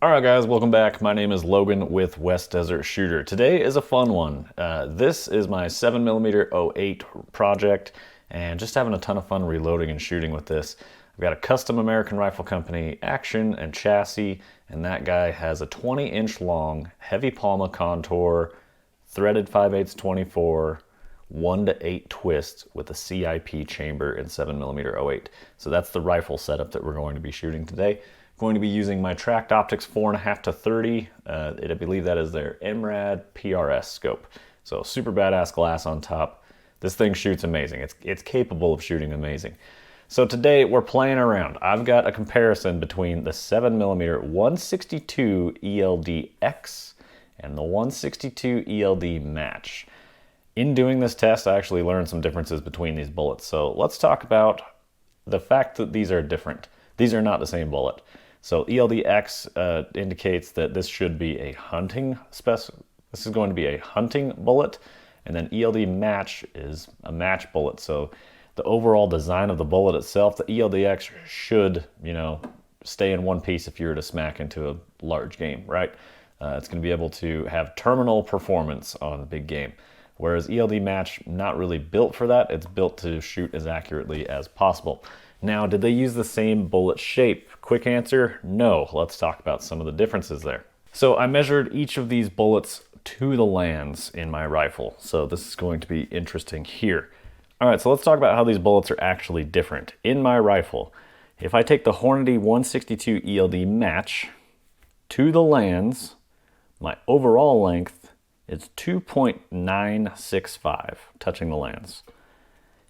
Alright guys, welcome back. My name is Logan with West Desert Shooter. Today is a fun one. This is my 7mm-08 project and just having a ton of fun reloading and shooting with this. I've got a custom American Rifle Company action and chassis, and that guy has a 20-inch long heavy Palma contour, threaded 5/8 24, 1-to-8 twist with a CIP chamber in 7mm-08. So that's the rifle setup that we're going to be shooting today. Going to be using my Tract Optics 4.5-30. I believe that is their MRAD PRS scope. So super badass glass on top. This thing shoots amazing. It's capable of shooting amazing. So today we're playing around. I've got a comparison between the 7mm 162 ELD-X and the 162 ELD match. In doing this test, I actually learned some differences between these bullets. So let's talk about the fact that these are different. These are not the same bullet. So ELD-X indicates that this should be a hunting this is going to be a hunting bullet, and then ELD match is a match bullet. So the overall design of the bullet itself, the ELD-X should, stay in one piece if you were to smack into a large game, right? It's going to be able to have terminal performance on big game. Whereas ELD match, not really built for that. It's built to shoot as accurately as possible. Now, did they use the same bullet shape? Quick answer, no. Let's talk about some of the differences there. So I measured each of these bullets to the lands in my rifle. So this is going to be interesting here. All right, so let's talk about how these bullets are actually different. In my rifle, if I take the Hornady 162 ELD match to the lands, my overall length is 2.965, touching the lands.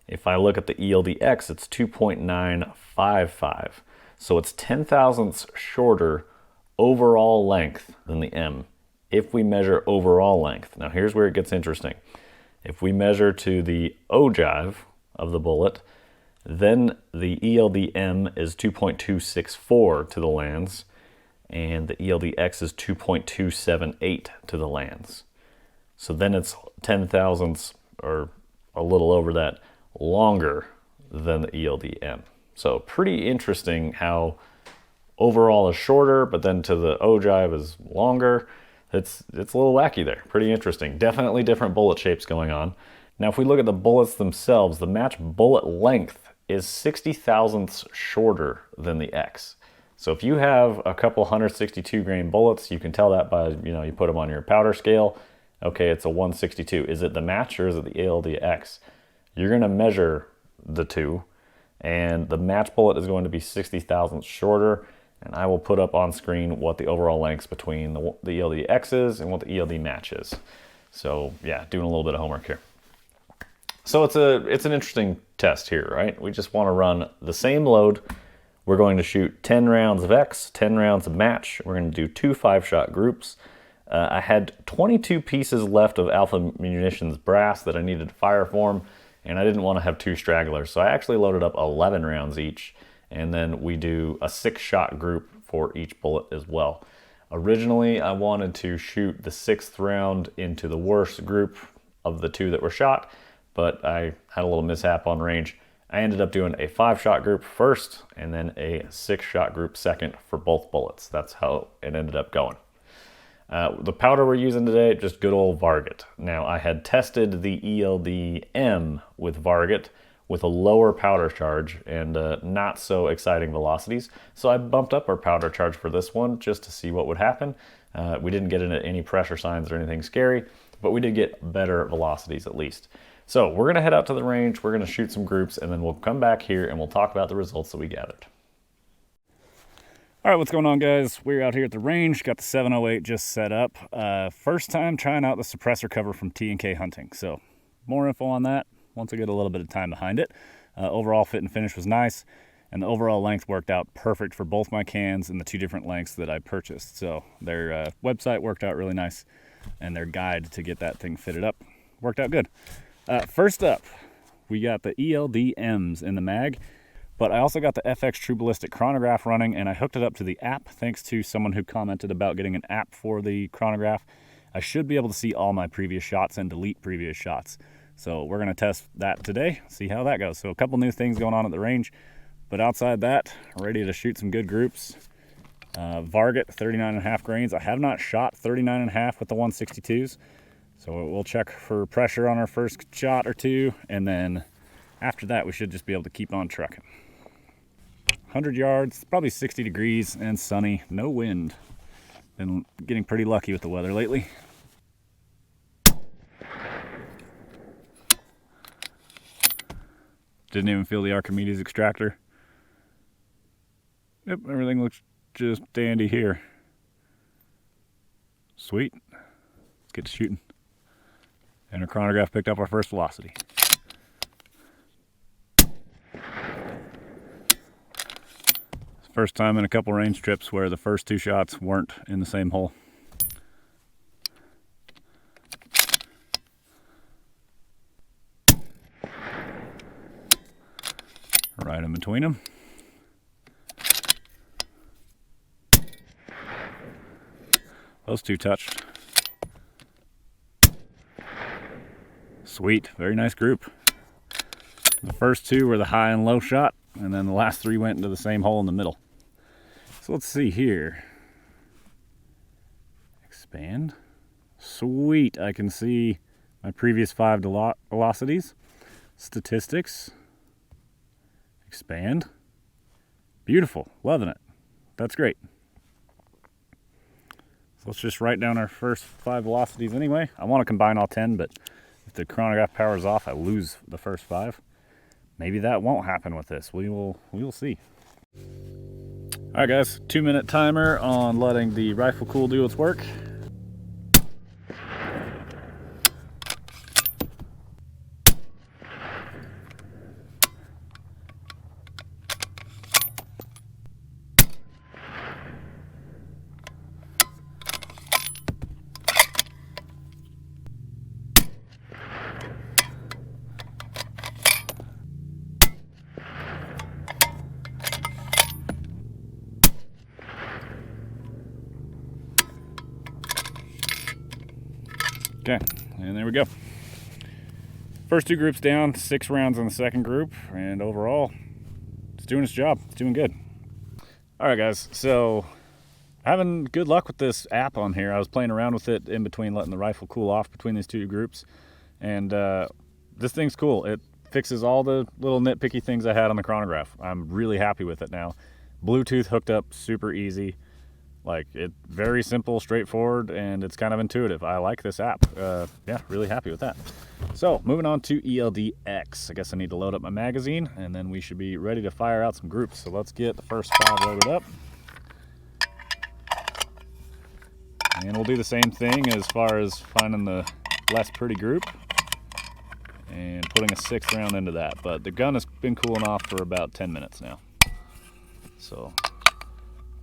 If I look at the ELD-X, it's 2.955. So it's 10 thousandths shorter overall length than the M if we measure overall length. Now here's where it gets interesting. If we measure to the ogive of the bullet, then the ELD-M is 2.264 to the lands, and the ELD-X is 2.278 to the lands. So then it's 10 thousandths, or a little over that, longer than the ELD-M. So pretty interesting how overall is shorter, but then to the ogive is longer. It's a little wacky there. Pretty interesting. Definitely different bullet shapes going on. Now if we look at the bullets themselves, the match bullet length is 60 thousandths shorter than the X. So if you have a couple 162 grain bullets, you can tell that by, you put them on your powder scale. Okay, it's a 162. Is it the match or is it the ELD-X? You're going to measure the two, and the match bullet is going to be 60 thousandths shorter, and I will put up on screen what the overall lengths between the ELD-X is and what the ELD match is. So yeah, doing a little bit of homework here. So it's an interesting test here, right? We just want to run the same load. We're going to shoot 10 rounds of X, 10 rounds of match. We're going to do 2 5-shot groups. I had 22 pieces left of Alpha Munitions brass that I needed to fire form, and I didn't want to have 2 stragglers, so I actually loaded up 11 rounds each, and then we do a 6-shot group for each bullet as well. Originally, I wanted to shoot the 6th round into the worst group of the 2 that were shot, but I had a little mishap on range. I ended up doing a 5-shot group first, and then a 6-shot group second for both bullets. That's how it ended up going. The powder we're using today, just good old Varget. Now, I had tested the ELD-M with Varget with a lower powder charge and not so exciting velocities. So I bumped up our powder charge for this one just to see what would happen. We didn't get into any pressure signs or anything scary, but we did get better velocities at least. So we're going to head out to the range, we're going to shoot some groups, and then we'll come back here and we'll talk about the results that we gathered. All right, what's going on, guys? We're out here at the range, got the 708 just set up. First time trying out the suppressor cover from T&K Hunting. So more info on that once I get a little bit of time behind it. Overall fit and finish was nice, and the overall length worked out perfect for both my cans and the 2 different lengths that I purchased. So their website worked out really nice, and their guide to get that thing fitted up worked out good. First up, we got the ELD-Ms in the mag. But I also got the FX True Ballistic chronograph running, and I hooked it up to the app thanks to someone who commented about getting an app for the chronograph. I should be able to see all my previous shots and delete previous shots. So we're going to test that today, see how that goes. So a couple new things going on at the range, but outside that, ready to shoot some good groups Varget 39.5 grains. I have not shot 39.5 with the 162s, so we'll check for pressure on our first shot or two, and then after that we should just be able to keep on trucking. 100 yards, probably 60 degrees and sunny, no wind. Been getting pretty lucky with the weather lately. Didn't even feel the Archimedes extractor. Yep, everything looks just dandy here. Sweet. Let's get to shooting. And our chronograph picked up our first velocity. First time in a couple range trips where the first two shots weren't in the same hole. Right in between them. Those two touched. Sweet, very nice group. The first two were the high and low shot, and then the last three went into the same hole in the middle. So let's see here. Expand. Sweet, I can see my previous 5 velocities. Statistics. Expand. Beautiful, loving it. That's great. So let's just write down our first 5 velocities anyway. I want to combine all 10, but if the chronograph power's off, I lose the first 5. Maybe that won't happen with this. We will see. All right, guys, 2-minute timer on letting the rifle cool do its work. Okay, and there we go. First 2 groups down, 6 rounds in the second group, and overall, it's doing its job. It's doing good. All right, guys, so having good luck with this app on here. I was playing around with it in between letting the rifle cool off between these 2 groups, and this thing's cool. It fixes all the little nitpicky things I had on the chronograph. I'm really happy with it now. Bluetooth hooked up super easy. Like, it's very simple, straightforward, and it's kind of intuitive. I like this app. Yeah, really happy with that. So, moving on to ELD-X. I guess I need to load up my magazine, and then we should be ready to fire out some groups. So let's get the first 5 loaded up. And we'll do the same thing as far as finding the less pretty group and putting a 6th round into that. But the gun has been cooling off for about 10 minutes now. So,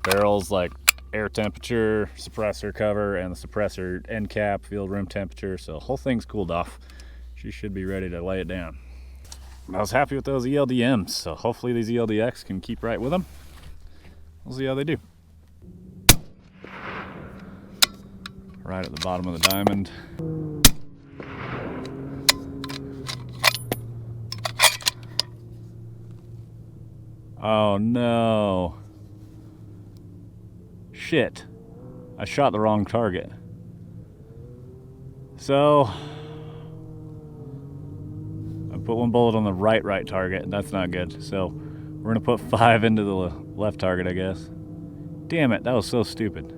barrel's like air temperature, suppressor cover, and the suppressor end cap, field room temperature, so the whole thing's cooled off. She should be ready to lay it down. I was happy with those ELD-Ms, so hopefully these ELD-X can keep right with them. We'll see how they do. Right at the bottom of the diamond. Oh no. Shit, I shot the wrong target. So, I put 1 bullet on the right target, and that's not good. So, we're gonna put 5 into the left target, I guess. Damn it, that was so stupid.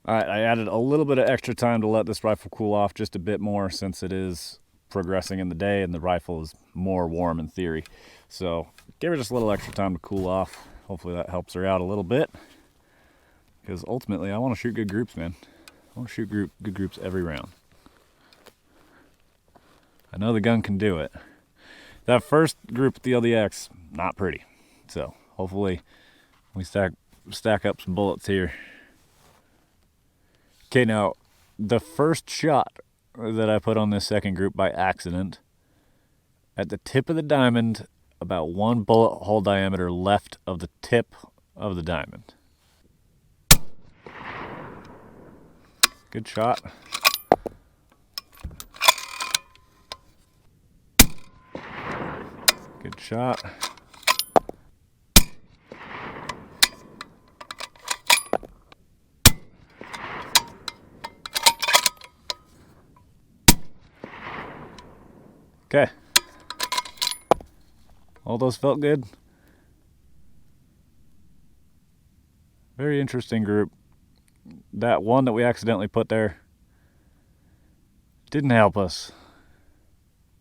All right, I added a little bit of extra time to let this rifle cool off just a bit more since it is progressing in the day and the rifle is more warm in theory. So give her just a little extra time to cool off. Hopefully that helps her out a little bit, because ultimately I want to shoot good groups, man. I want to shoot good groups every round. I know the gun can do it. That first group with the ELD-X, not pretty. So hopefully we stack up some bullets here. Okay, now, the first shot that I put on this second group by accident, at the tip of the diamond, about 1 bullet hole diameter left of the tip of the diamond. Good shot. Good shot. Okay. All those felt good. Very interesting group. That one that we accidentally put there didn't help us.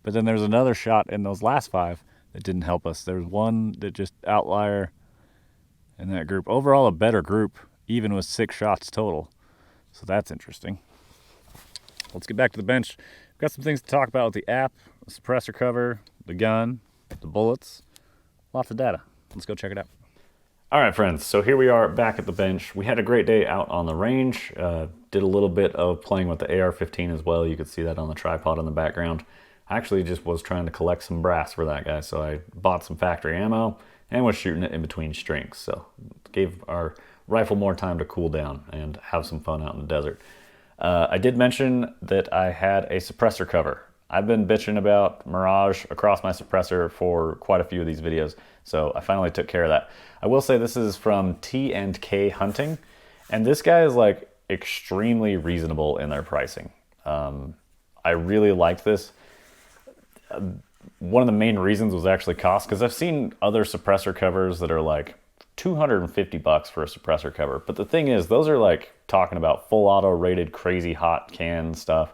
But then there's another shot in those last 5 that didn't help us. There's one that just outlier in that group. Overall, a better group, even with 6 shots total. So that's interesting. Let's get back to the bench. We've got some things to talk about with the app, the suppressor cover, the gun, the bullets. Lots of data. Let's go check it out. All right, friends, so here we are back at the bench. We had a great day out on the range. Did a little bit of playing with the AR-15 as well. You could see that on the tripod in the background. I actually just was trying to collect some brass for that guy, so I bought some factory ammo and was shooting it in between strings. So gave our rifle more time to cool down and have some fun out in the desert. I did mention that I had a suppressor cover. I've been bitching about Mirage across my suppressor for quite a few of these videos, so I finally took care of that. I will say this is from T&K Hunting, and this guy is like extremely reasonable in their pricing. I really liked this. One of the main reasons was actually cost, because I've seen other suppressor covers that are like $250 for a suppressor cover. But the thing is, those are like talking about full auto rated crazy hot can stuff.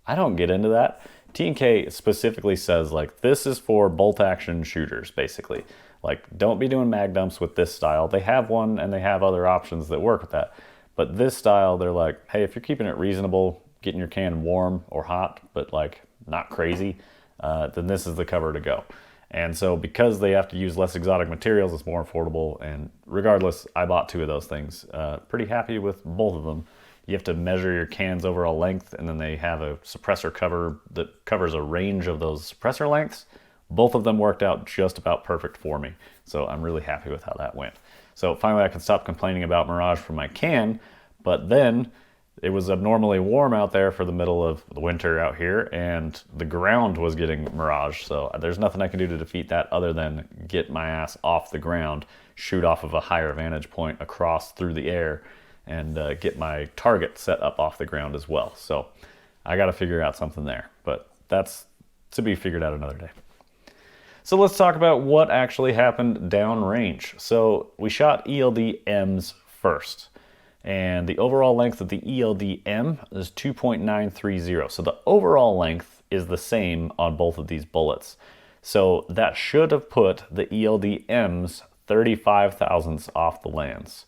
I don't get into that. T&K specifically says like this is for bolt action shooters, basically. Like don't be doing mag dumps with this style. They have one and they have other options that work with that. But this style, they're like, hey, if you're keeping it reasonable, getting your can warm or hot, but like not crazy, then this is the cover to go. And so because they have to use less exotic materials, it's more affordable. And regardless, I bought 2 of those things. Pretty happy with both of them. You have to measure your can's overall length, and then they have a suppressor cover that covers a range of those suppressor lengths. Both of them worked out just about perfect for me. So I'm really happy with how that went. So finally I can stop complaining about Mirage for my can, but then it was abnormally warm out there for the middle of the winter out here, and the ground was getting Mirage. So there's nothing I can do to defeat that other than get my ass off the ground, shoot off of a higher vantage point across through the air, and get my target set up off the ground as well. So I got to figure out something there, but that's to be figured out another day. So let's talk about what actually happened downrange. So we shot ELD-Ms first, and the overall length of the ELD-M is 2.930. So the overall length is the same on both of these bullets. So that should have put the ELD-Ms 35 thousandths off the lands.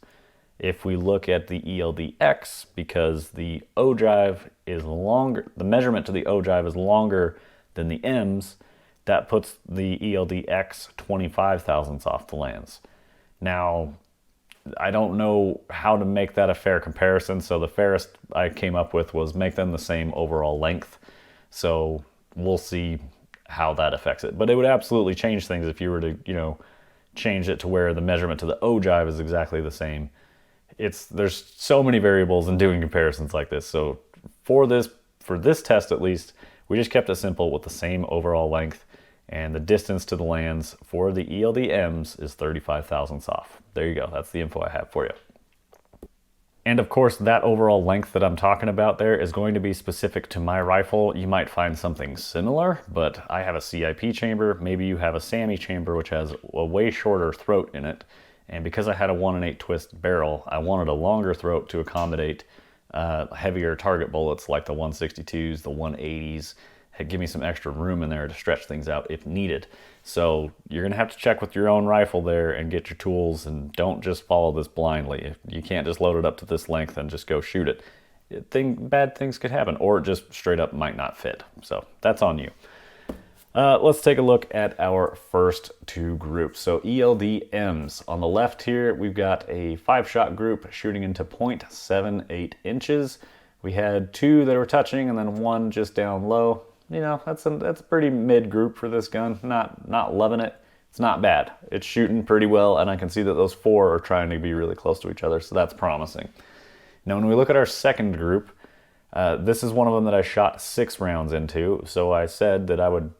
If we look at the ELD-X, because the ogive is longer, the measurement to the ogive is longer than the M's, that puts the ELD-X 25 thousandths off the lands. Now, I don't know how to make that a fair comparison, so the fairest I came up with was make them the same overall length. So we'll see how that affects it. But it would absolutely change things if you were to, change it to where the measurement to the ogive is exactly the same. There's so many variables in doing comparisons like this. So for this test at least, we just kept it simple with the same overall length, and the distance to the lands for the ELD-Ms is 35 thousandths off. There you go. That's the info I have for you. And of course, that overall length that I'm talking about there is going to be specific to my rifle. You might find something similar, but I have a CIP chamber. Maybe you have a SAMI chamber, which has a way shorter throat in it. And because I had a 1 1/8 twist barrel, I wanted a longer throat to accommodate heavier target bullets like the 162s, the 180s. Give me some extra room in there to stretch things out if needed. So you're gonna have to check with your own rifle there and get your tools, and don't just follow this blindly. You can't just load it up to this length and just go shoot it. Bad things could happen, or it just straight up might not fit. So that's on you. Let's take a look at our first 2 groups. So ELD-Ms. On the left here, we've got a 5-shot group shooting into 0.78 inches. We had 2 that were touching and then 1 just down low. That's a pretty mid group for this gun. Not loving it. It's not bad. It's shooting pretty well, and I can see that those 4 are trying to be really close to each other, so that's promising. Now, when we look at our second group, this is one of them that I shot 6 rounds into, so I said that I would,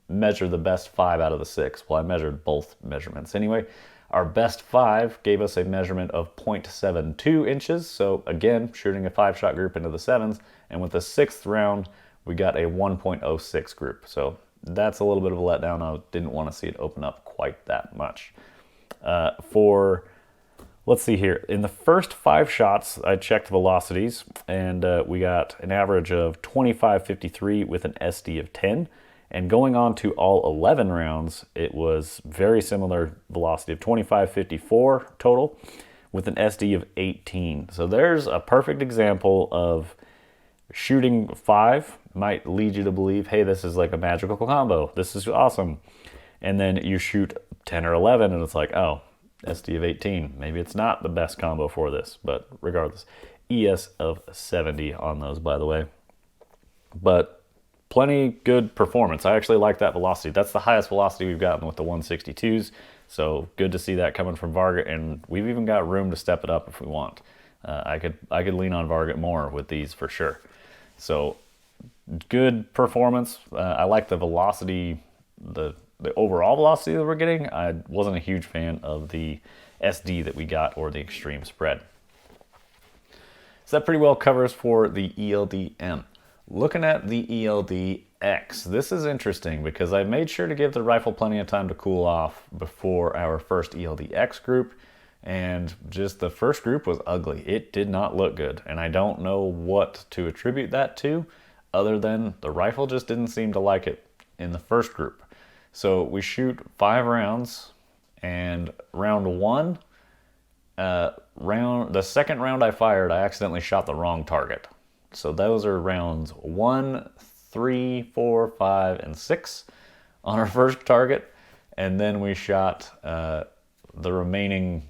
measure the best 5 out of the 6. Well, I measured both measurements anyway. Our best 5 gave us a measurement of 0.72 inches, so again, shooting a 5-shot group into the 7s, and with the 6th round, we got a 1.06 group, so that's a little bit of a letdown. I didn't want to see it open up quite that much. Let's see here. In the first 5 shots, I checked velocities, and we got an average of 25.53 with an SD of 10. And going on to all 11 rounds, it was very similar velocity of 25.54 total with an SD of 18. So there's a perfect example of shooting 5 might lead you to believe, hey, this is like a magical combo. This is awesome. And then you shoot 10 or 11 and it's like, oh, SD of 18. Maybe it's not the best combo for this, but regardless. ES of 70 on those, by the way. But plenty good performance. I actually like that velocity. That's the highest velocity we've gotten with the 162s. So good to see that coming from Varget, and we've even got room to step it up if we want. I could lean on Varget more with these for sure. So good performance. I like the velocity, the overall velocity that we're getting. I wasn't a huge fan of the SD that we got or the extreme spread. So that pretty well covers for the ELD-M. Looking at the ELD-X, this is interesting because I made sure to give the rifle plenty of time to cool off before our first ELD-X group, and just the first group was ugly. It did not look good, and I don't know what to attribute that to other than the rifle just didn't seem to like it in the first group. So we shoot 5 rounds, and round 1, the second round I fired, I accidentally shot the wrong target. So those are rounds 1, 3, 4, 5, and 6 on our first target, and then we shot the remaining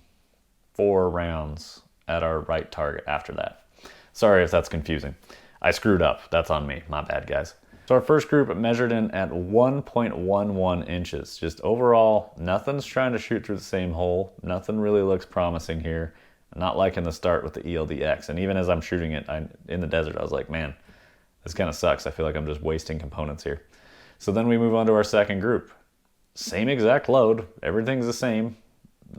4 rounds at our right target after that. Sorry if that's confusing. I screwed up. That's on me. My bad, guys. So our first group measured in at 1.11 inches. Just overall, nothing's trying to shoot through the same hole. Nothing really looks promising here. Not liking the start with the ELD-X. And even as I'm shooting it in the desert, I was like, man, this kind of sucks. I feel like I'm just wasting components here. So then we move on to our second group. Same exact load. Everything's the same,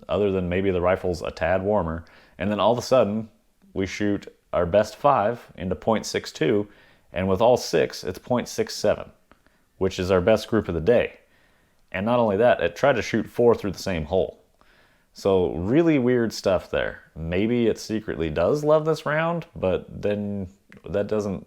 other than maybe the rifle's a tad warmer. And then all of a sudden, we shoot our best 5 into 0.62, and with all 6, it's 0.67, which is our best group of the day. And not only that, it tried to shoot 4 through the same hole. So really weird stuff there. Maybe it secretly does love this round, but then that doesn't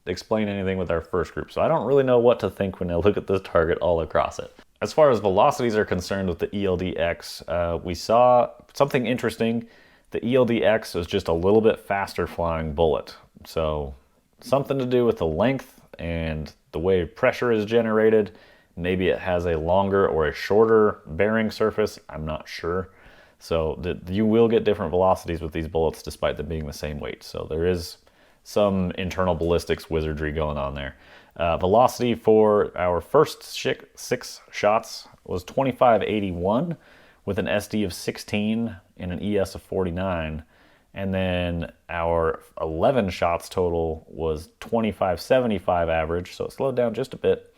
explain anything with our first group. So I don't really know what to think when I look at this target all across it. As far as velocities are concerned with the ELD-X, we saw something interesting. The ELD-X was just a little bit faster flying bullet. So something to do with the length and the way pressure is generated. Maybe it has a longer or a shorter bearing surface. I'm not sure. So you will get different velocities with these bullets despite them being the same weight. So there is some internal ballistics wizardry going on there. Velocity for our first 6 shots was 25.81 with an SD of 16 and an ES of 49. And then our 11 shots total was 25.75 average, so it slowed down just a bit.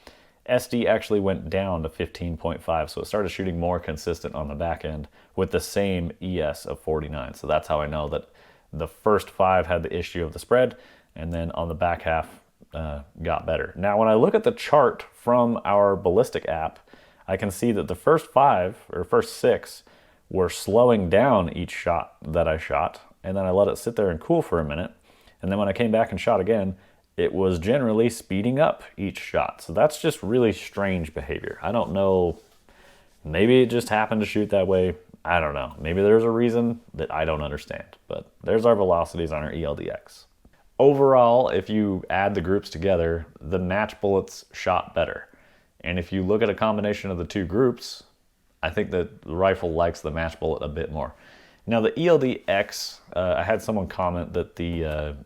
SD actually went down to 15.5, so it started shooting more consistent on the back end with the same ES of 49. So that's how I know that the first 5 had the issue of the spread, and then on the back half got better. Now, when I look at the chart from our ballistic app, I can see that the first 5 or first 6 were slowing down each shot that I shot, and then I let it sit there and cool for a minute, and then when I came back and shot again, it was generally speeding up each shot. So that's just really strange behavior. I don't know, maybe it just happened to shoot that way. I don't know. Maybe there's a reason that I don't understand, but there's our velocities on our ELD-X. Overall, if you add the groups together, the match bullets shot better. And if you look at a combination of the 2 groups, I think that the rifle likes the match bullet a bit more. Now the ELD-X, I had someone comment that the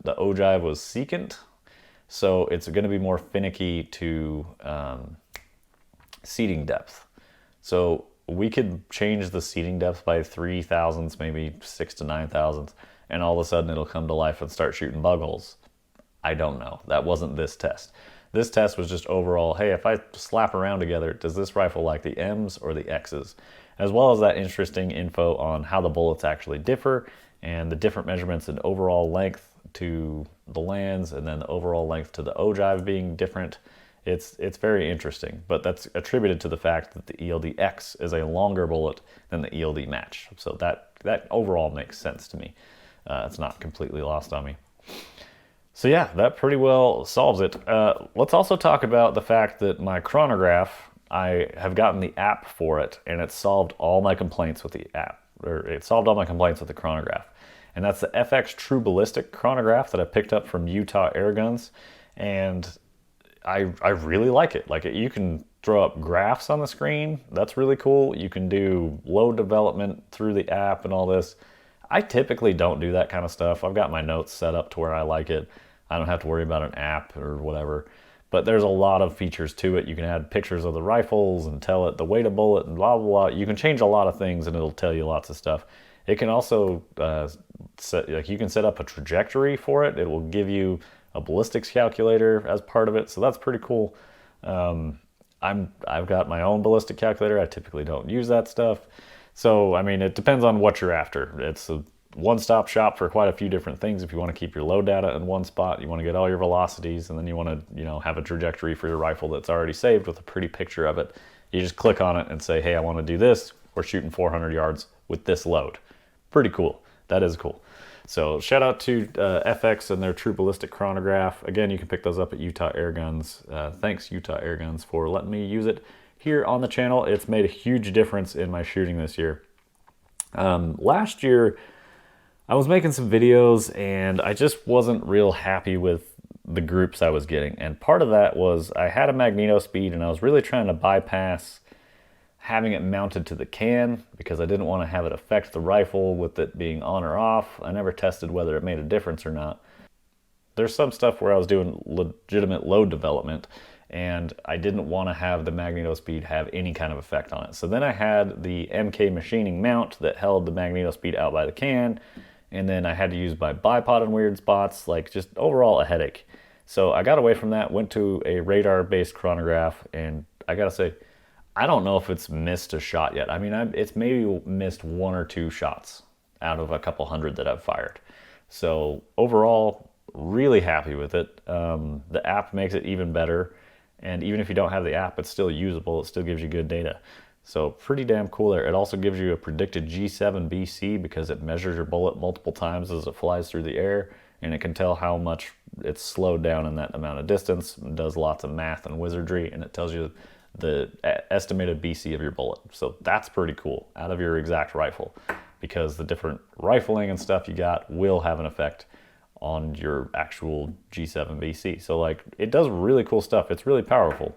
ogive was secant, so it's going to be more finicky to seating depth. So we could change the seating depth by 3 thousandths, maybe 6 to 9 thousandths, and all of a sudden it'll come to life and start shooting bug holes. I don't know. That wasn't this test. This test was just overall, hey, if I slap around together, does this rifle like the M's or the X's? As well as that interesting info on how the bullets actually differ and the different measurements in overall length to the lands and then the overall length to the ogive being different. It's very interesting, but that's attributed to the fact that the ELD-X is a longer bullet than the ELD match. So that overall makes sense to me. It's not completely lost on me. So yeah, that pretty well solves it. Let's also talk about the fact that my chronograph, I have gotten the app for it, and it solved all my complaints with the app, or it solved all my complaints with the chronograph. And that's the FX True Ballistic chronograph that I picked up from Utah Airguns, and I really like it. Like, you can throw up graphs on the screen. That's really cool. You can do load development through the app and all this. I typically don't do that kind of stuff. I've got my notes set up to where I like it. I don't have to worry about an app or whatever. But there's a lot of features to it. You can add pictures of the rifles and tell it the weight of bullet and blah, blah, blah. You can change a lot of things and it'll tell you lots of stuff. It can also, you can set up a trajectory for it. It will give you a ballistics calculator as part of it. So that's pretty cool. I've got my own ballistic calculator. I typically don't use that stuff. So, I mean, it depends on what you're after. It's a one-stop shop for quite a few different things. If you want to keep your load data in one spot, you want to get all your velocities, and then you want to, have a trajectory for your rifle that's already saved with a pretty picture of it. You just click on it and say, hey, I want to do this. We're shooting 400 yards with this load. Pretty cool. That is cool. So shout out to FX and their True Ballistic chronograph. Again, you can pick those up at Utah Airguns. Thanks, Utah Airguns, for letting me use it here on the channel. It's made a huge difference in my shooting this year. Last year, I was making some videos and I just wasn't real happy with the groups I was getting. And part of that was I had a magneto speed and I was really trying to bypass having it mounted to the can because I didn't want to have it affect the rifle with it being on or off. I never tested whether it made a difference or not. There's some stuff where I was doing legitimate load development and I didn't want to have the magneto speed have any kind of effect on it. So then I had the MK machining mount that held the magneto speed out by the can, and then I had to use my bipod in weird spots, like just overall a headache. So I got away from that, went to a radar-based chronograph, and I gotta say, I don't know if it's missed a shot yet. I mean, it's maybe missed 1 or 2 shots out of a couple hundred that I've fired. So overall, really happy with it. The app makes it even better. And even if you don't have the app, it's still usable. It still gives you good data. So pretty damn cool there. It also gives you a predicted G7 BC because it measures your bullet multiple times as it flies through the air. And it can tell how much it's slowed down in that amount of distance. It does lots of math and wizardry. And it tells you the estimated BC of your bullet. So that's pretty cool out of your exact rifle, because the different rifling and stuff you got will have an effect on your actual G7 BC. So like, it does really cool stuff. It's really powerful.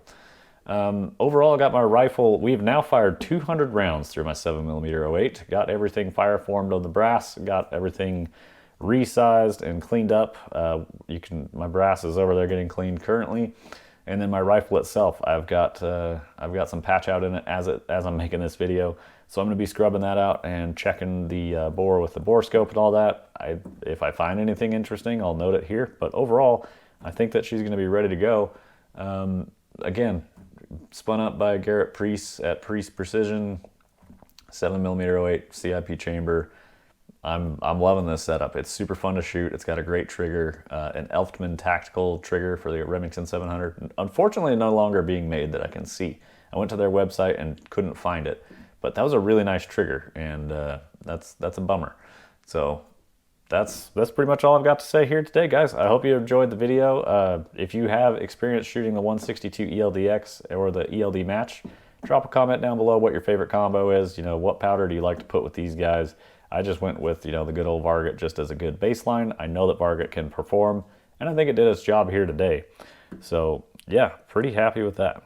Overall, I got my rifle. We've now fired 200 rounds through my 7mm-08. Got everything fire formed on the brass. Got everything resized and cleaned up. My brass is over there getting cleaned currently. And then my rifle itself, I've got some patch out in it as I'm making this video. So I'm going to be scrubbing that out and checking the bore with the bore scope and all that. If I find anything interesting, I'll note it here. But overall, I think that she's going to be ready to go. Again, spun up by Garrett Preece at Preece Precision, 7mm-08 CIP chamber. I'm loving this setup. It's super fun to shoot. It's got a great trigger, an Elftmann tactical trigger for the Remington 700. Unfortunately, no longer being made that I can see. I went to their website and couldn't find it, but that was a really nice trigger, and that's a bummer. So that's pretty much all I've got to say here today, guys. I hope you enjoyed the video. If you have experience shooting the 162 ELD-X or the ELD match, drop a comment down below what your favorite combo is. What powder do you like to put with these guys? I just went with, the good old Varget just as a good baseline. I know that Varget can perform, and I think it did its job here today. So, yeah, pretty happy with that.